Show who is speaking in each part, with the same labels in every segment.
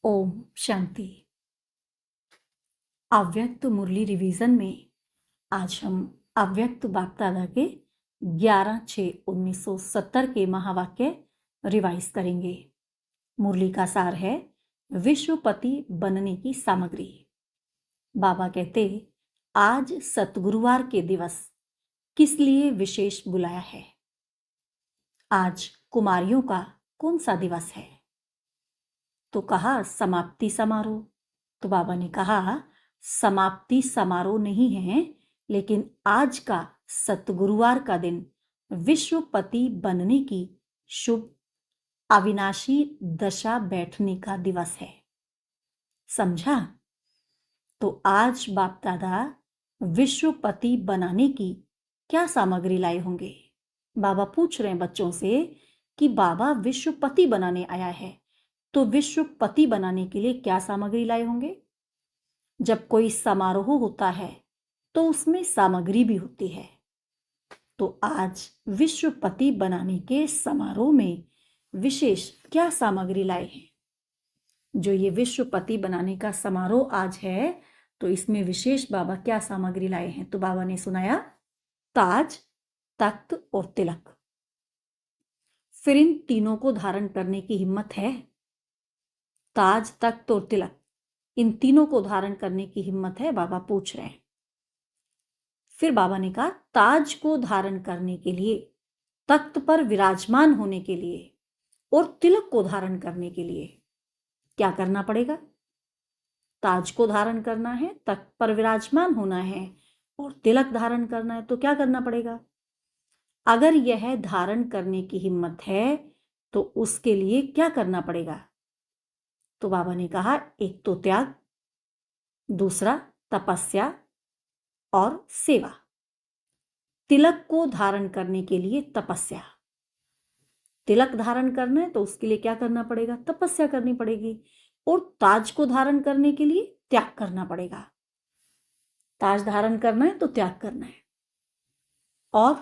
Speaker 1: ओम शांति। अव्यक्त मुरली रिवीजन में आज हम अव्यक्त बाप दादा के 11/6/1970 के महावाक्य रिवाइज करेंगे। मुरली का सार है विश्वपति बनने की सामग्री। बाबा कहते, आज सतगुरुवार के दिवस किस लिए विशेष बुलाया है? आज कुमारियों का कौन सा दिवस है? तो कहा समाप्ति समारोह। तो बाबा ने कहा समाप्ति समारोह नहीं है, लेकिन आज का सतगुरुवार का दिन विश्वपति बनने की शुभ अविनाशी दशा बैठने का दिवस है। समझा? तो आज बाप दादा विश्वपति बनाने की क्या सामग्री लाए होंगे? बाबा पूछ रहे हैं बच्चों से कि बाबा विश्वपति बनाने आया है, तो विश्वपति बनाने के लिए क्या सामग्री लाए होंगे? जब कोई समारोह होता है तो उसमें सामग्री भी होती है। तो आज विश्वपति बनाने के समारोह में विशेष क्या सामग्री लाए हैं? जो ये विश्वपति बनाने का समारोह आज है, तो इसमें विशेष बाबा क्या सामग्री लाए हैं? तो बाबा ने सुनाया ताज, तख्त और तिलक। फिर इन तीनों को धारण करने की हिम्मत है? ताज, तख्त और तिलक, इन तीनों को धारण करने की हिम्मत है? बाबा पूछ रहे हैं। फिर बाबा ने कहा ताज को धारण करने के लिए, तख्त पर विराजमान होने के लिए और तिलक को धारण करने के लिए क्या करना पड़ेगा? ताज को धारण करना है, तख्त पर विराजमान होना है और तिलक धारण करना है, तो क्या करना पड़ेगा? अगर यह धारण करने की हिम्मत है तो उसके लिए क्या करना पड़ेगा? तो बाबा ने कहा एक तो त्याग, दूसरा तपस्या और सेवा। तिलक को धारण करने के लिए तपस्या, तिलक धारण करना है तो उसके लिए क्या करना पड़ेगा? तपस्या करनी पड़ेगी। और ताज को धारण करने के लिए त्याग करना पड़ेगा। ताज धारण करना है तो त्याग करना है। और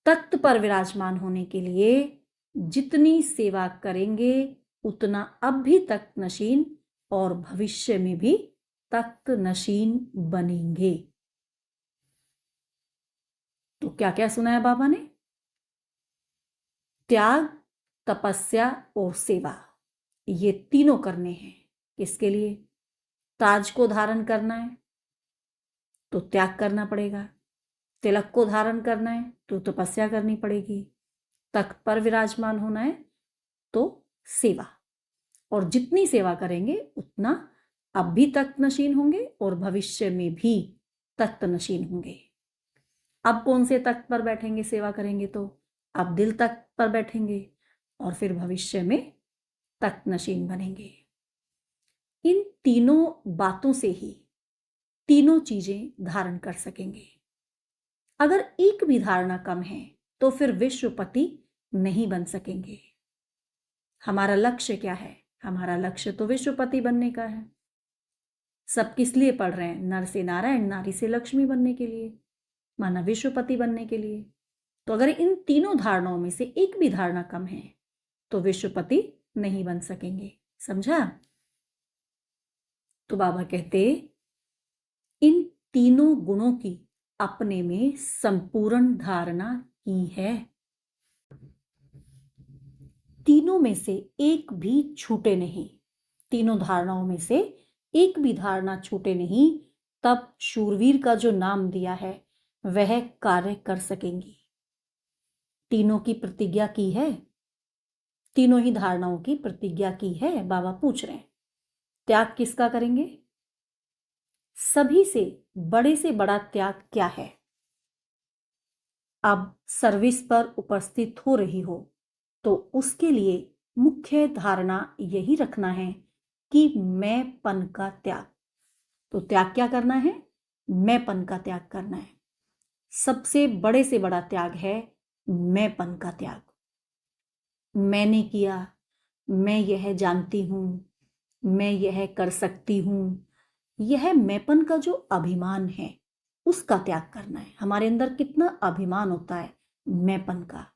Speaker 1: तख्त पर विराजमान होने के लिए जितनी सेवा करेंगे उतना अब भी तख्त नशीन और भविष्य में भी तख्त नशीन बनेंगे। तो क्या क्या सुनाया बाबा ने? त्याग, तपस्या और सेवा, ये तीनों करने हैं। किसके लिए? ताज को धारण करना है तो त्याग करना पड़ेगा, तिलक को धारण करना है तो तपस्या करनी पड़ेगी, तख्त पर विराजमान होना है तो सेवा। और जितनी सेवा करेंगे उतना अब भी तख्त नशीन होंगे और भविष्य में भी तख्त नशीन होंगे। अब कौन से तख्त पर बैठेंगे सेवा करेंगे? तो अब दिल तख्त पर बैठेंगे और फिर भविष्य में तख्त नशीन बनेंगे। इन तीनों बातों से ही तीनों चीजें धारण कर सकेंगे। अगर एक भी धारणा कम है तो फिर विश्वपति नहीं बन सकेंगे। हमारा लक्ष्य क्या है? हमारा लक्ष्य तो विश्वपति बनने का है। सब किस लिए पढ़ रहे हैं? नर से नारायण, नारी से लक्ष्मी बनने के लिए, माना विश्वपति बनने के लिए। तो अगर इन तीनों धारणाओं में से एक भी धारणा कम है तो विश्वपति नहीं बन सकेंगे। समझा? तो बाबा कहते इन तीनों गुणों की अपने में संपूर्ण धारणा की है। तीनों में से एक भी छूटे नहीं। तीनों धारणाओं में से एक भी धारणा छूटे नहीं, तब शूरवीर का जो नाम दिया है वह कार्य कर सकेंगी। तीनों की प्रतिज्ञा की है, तीनों ही धारणाओं की प्रतिज्ञा की है। बाबा पूछ रहे हैं त्याग किसका करेंगे? सभी से बड़ा त्याग क्या है? अब सर्विस पर उपस्थित हो रही हो तो उसके लिए मुख्य धारणा यही रखना है कि मैंपन का त्याग। तो त्याग क्या करना है? मैंपन का त्याग करना है। सबसे बड़े से बड़ा त्याग है मैंपन का त्याग। मैंने किया, मैं यह जानती हूं, मैं यह कर सकती हूं, यह मैंपन का जो अभिमान है उसका त्याग करना है। हमारे अंदर कितना अभिमान होता है मैंपन का।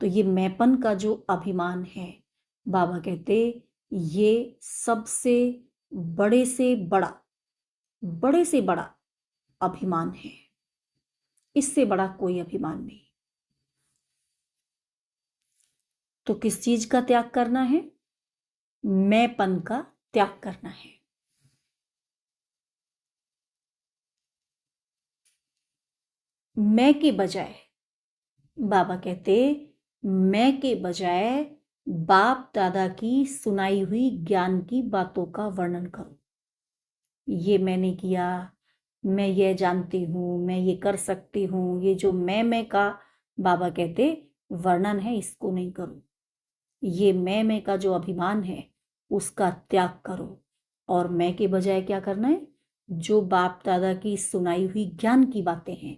Speaker 1: तो ये मैंपन का जो अभिमान है बाबा कहते ये सबसे बड़े से बड़ा अभिमान है, इससे बड़ा कोई अभिमान नहीं। तो किस चीज का त्याग करना है? मैंपन का त्याग करना है। मैं के बजाय, बाबा कहते मैं के बजाय बाप दादा की सुनाई हुई ज्ञान की बातों का वर्णन करो। ये मैंने किया, मैं ये जानती हूँ, मैं ये कर सकती हूँ, ये जो मैं का बाबा कहते वर्णन है, इसको नहीं करो। ये मैं का जो अभिमान है उसका त्याग करो। और मैं के बजाय क्या करना है? जो बाप दादा की सुनाई हुई ज्ञान की बातें हैं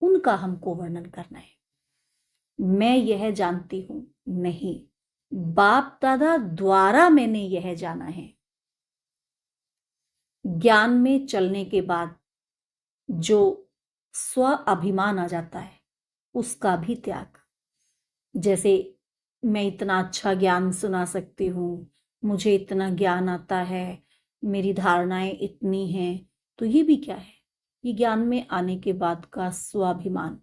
Speaker 1: उनका हमको वर्णन करना है। मैं यह जानती हूं, नहीं, बाप दादा द्वारा मैंने यह जाना है। ज्ञान में चलने के बाद जो स्व अभिमान आ जाता है उसका भी त्याग। जैसे मैं इतना अच्छा ज्ञान सुना सकती हूँ, मुझे इतना ज्ञान आता है, मेरी धारणाएं इतनी हैं, तो ये भी क्या है? ये ज्ञान में आने के बाद का स्वाभिमान,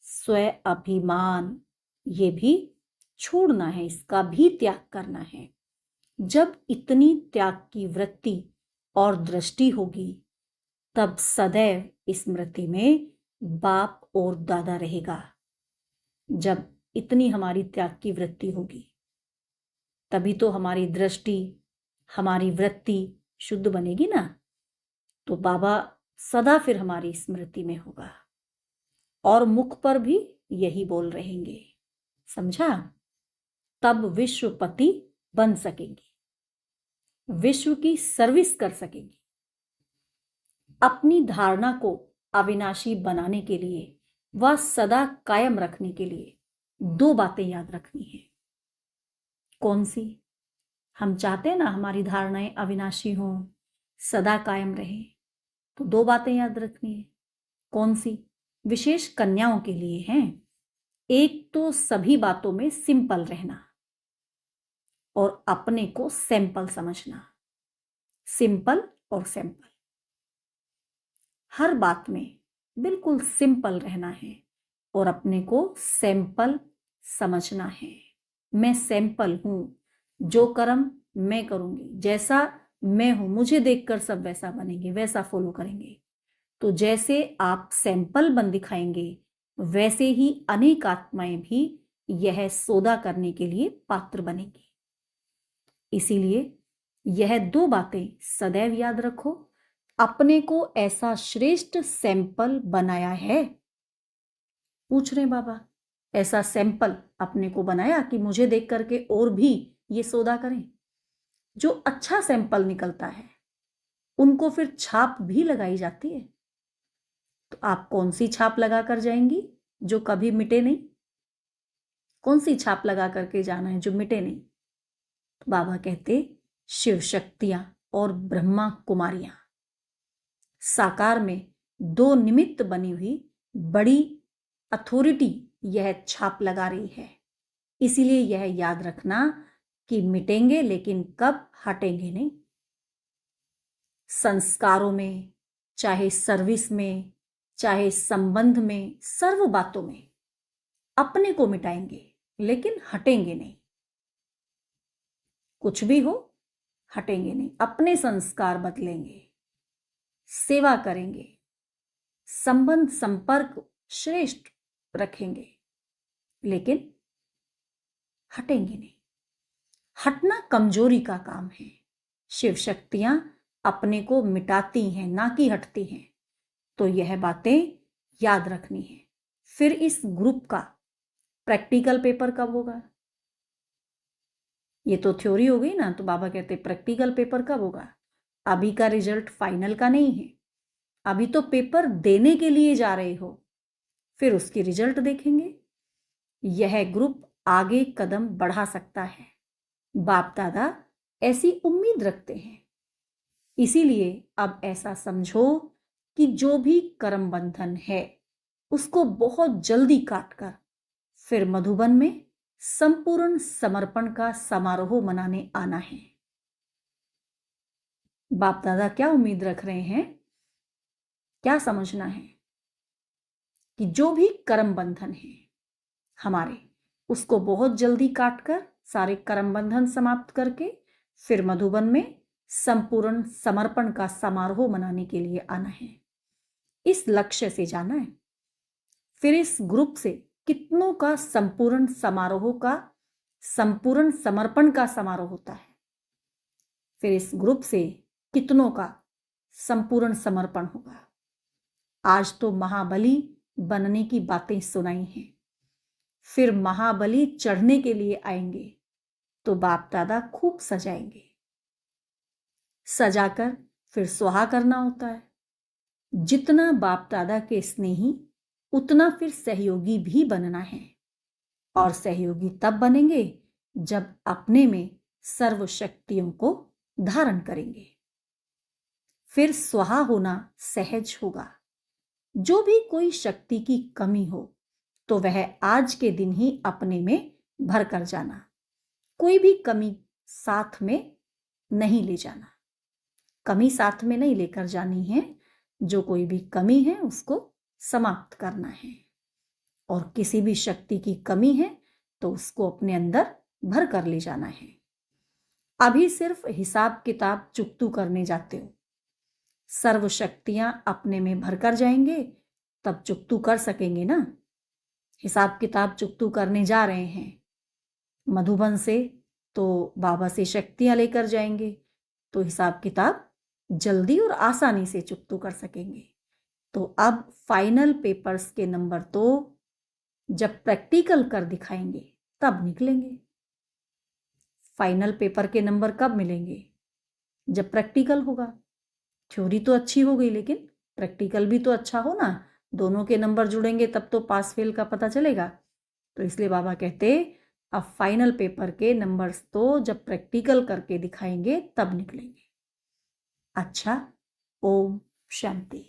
Speaker 1: स्व अभिमान, ये भी छोड़ना है, इसका भी त्याग करना है। जब इतनी त्याग की वृत्ति और दृष्टि होगी तब सदैव स्मृति में बाप और दादा रहेगा। जब इतनी हमारी त्याग की वृत्ति होगी तभी तो हमारी दृष्टि, हमारी वृत्ति शुद्ध बनेगी ना। तो बाबा सदा फिर हमारी स्मृति में होगा और मुख पर भी यही बोल रहेंगे, समझा? तब विश्वपति बन सकेंगे, विश्व की सर्विस कर सकेंगे। अपनी धारणा को अविनाशी बनाने के लिए व सदा कायम रखने के लिए दो बातें याद रखनी है। कौन सी? हम चाहते हैं ना हमारी धारणाएं अविनाशी हों, सदा कायम रहे, तो दो बातें याद रखनी है। कौन सी? विशेष कन्याओं के लिए हैं। एक तो सभी बातों में सिंपल रहना और अपने को सैंपल समझना। सिंपल और सैंपल, हर बात में बिल्कुल सिंपल रहना है और अपने को सैंपल समझना है। मैं सैंपल हूं, जो कर्म मैं करूंगी, जैसा मैं हूं, मुझे देखकर सब वैसा बनेंगे, वैसा फॉलो करेंगे। तो जैसे आप सैंपल बन दिखाएंगे वैसे ही अनेक आत्माएं भी यह सौदा करने के लिए पात्र बनेंगी। इसीलिए यह दो बातें सदैव याद रखो। अपने को ऐसा श्रेष्ठ सैंपल बनाया है। पूछ रहे बाबा, ऐसा सैंपल अपने को बनाया कि मुझे देख करके और भी ये सौदा करें। जो अच्छा सैंपल निकलता है उनको फिर छाप भी लगाई जाती है। तो आप कौन सी छाप लगा कर जाएंगी जो कभी मिटे नहीं? कौन सी छाप लगा करके जाना है जो मिटे नहीं? तो बाबा कहते शिव शक्तियां और ब्रह्मा कुमारियां साकार में दो निमित्त बनी हुई बड़ी अथॉरिटी यह छाप लगा रही है। इसीलिए यह याद रखना कि मिटेंगे लेकिन कब, हटेंगे नहीं। संस्कारों में, चाहे सर्विस में, चाहे संबंध में, सर्व बातों में अपने को मिटाएंगे लेकिन हटेंगे नहीं। कुछ भी हो, हटेंगे नहीं। अपने संस्कार बदलेंगे, सेवा करेंगे, संबंध संपर्क श्रेष्ठ रखेंगे लेकिन हटेंगे नहीं। हटना कमजोरी का काम है। शिव शक्तियां अपने को मिटाती हैं, ना कि हटती हैं। तो यह बातें याद रखनी है। फिर इस ग्रुप का प्रैक्टिकल पेपर कब होगा? ये तो थ्योरी हो गई ना। तो बाबा कहते प्रैक्टिकल पेपर कब होगा? अभी का रिजल्ट फाइनल का नहीं है, अभी तो पेपर देने के लिए जा रहे हो, फिर उसकी रिजल्ट देखेंगे। यह ग्रुप आगे कदम बढ़ा सकता है, बाप दादा ऐसी उम्मीद रखते हैं। इसीलिए अब ऐसा समझो कि जो भी कर्म बंधन है उसको बहुत जल्दी काटकर फिर मधुबन में संपूर्ण समर्पण का समारोह मनाने आना है। बाप दादा क्या उम्मीद रख रहे हैं, क्या समझना है कि जो भी कर्म बंधन है हमारे, उसको बहुत जल्दी काटकर सारे कर्म बंधन समाप्त करके फिर मधुबन में संपूर्ण समर्पण का समारोह मनाने के लिए आना है। इस लक्ष्य से जाना है। फिर इस ग्रुप से कितनों का संपूर्ण समारोह का, संपूर्ण समर्पण का समारोह होता है। फिर इस ग्रुप से कितनों का संपूर्ण समर्पण होगा। आज तो महाबली बनने की बातें सुनाई हैं, फिर महाबली चढ़ने के लिए आएंगे तो बाप दादा खूब सजाएंगे। सजाकर फिर स्वाहा करना होता है। जितना बाप दादा के स्नेही उतना फिर सहयोगी भी बनना है, और सहयोगी तब बनेंगे जब अपने में सर्व शक्तियों को धारण करेंगे। फिर स्वाहा होना सहज होगा। जो भी कोई शक्ति की कमी हो तो वह आज के दिन ही अपने में भर कर जाना, कोई भी कमी साथ में नहीं ले जाना। कमी साथ में नहीं लेकर जानी है, जो कोई भी कमी है उसको समाप्त करना है। और किसी भी शक्ति की कमी है तो उसको अपने अंदर भर कर ले जाना है। अभी सिर्फ हिसाब किताब चुकतू करने जाते हो, सर्व शक्तियां अपने में भर कर जाएंगे तब चुकतू कर सकेंगे ना। हिसाब किताब चुकतू करने जा रहे हैं मधुबन से, तो बाबा से शक्तियां लेकर जाएंगे तो हिसाब किताब जल्दी और आसानी से चुकतू कर सकेंगे। तो अब फाइनल पेपर्स के नंबर तो जब प्रैक्टिकल कर दिखाएंगे तब निकलेंगे। फाइनल पेपर के नंबर कब मिलेंगे? जब प्रैक्टिकल होगा। थ्योरी तो अच्छी हो गई लेकिन प्रैक्टिकल भी तो अच्छा हो ना, दोनों के नंबर जुड़ेंगे तब तो पास फेल का पता चलेगा। तो इसलिए बाबा कहते अब फाइनल पेपर के नंबर्स तो जब प्रैक्टिकल करके दिखाएंगे तब निकलेंगे। अच्छा, ओम शांति।